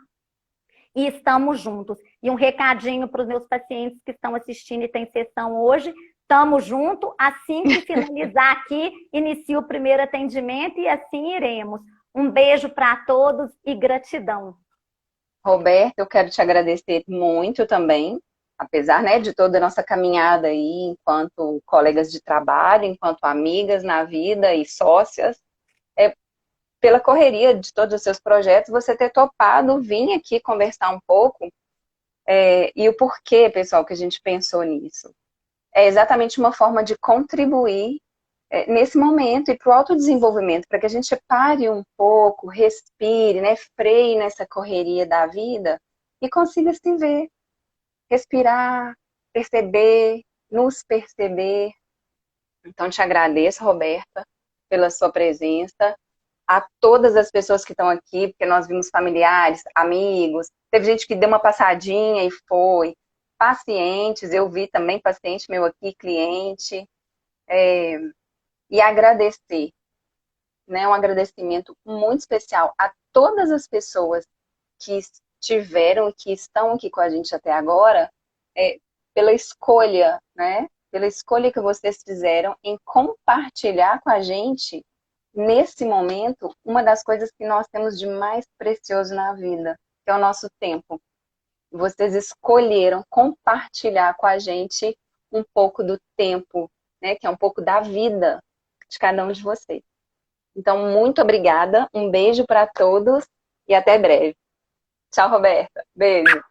E estamos juntos. E um recadinho para os meus pacientes que estão assistindo e tem sessão hoje, estamos juntos, assim que finalizar aqui, inicio o primeiro atendimento e assim iremos. Um beijo para todos e gratidão. Roberta, eu quero te agradecer muito também, apesar, né, de toda a nossa caminhada aí, enquanto colegas de trabalho, enquanto amigas na vida e sócias, pela correria de todos os seus projetos, você ter topado vir aqui conversar um pouco, e o porquê, pessoal, que a gente pensou nisso. É exatamente uma forma de contribuir nesse momento e para o autodesenvolvimento, para que a gente pare um pouco, respire, né, freie nessa correria da vida e consiga se ver, respirar, perceber, nos perceber. Então, te agradeço, Roberta, pela sua presença, a todas as pessoas que estão aqui, porque nós vimos familiares, amigos, teve gente que deu uma passadinha e foi, pacientes, eu vi também paciente meu aqui, cliente, e agradecer, né, um agradecimento muito especial a todas as pessoas que estiveram e que estão aqui com a gente até agora, pela escolha, né, pela escolha que vocês fizeram em compartilhar com a gente, nesse momento, uma das coisas que nós temos de mais precioso na vida, que é o nosso tempo. Vocês escolheram compartilhar com a gente um pouco do tempo, né, que é um pouco da vida de cada um de vocês. Então, muito obrigada, um beijo para todos e até breve. Tchau, Roberta. Beijo.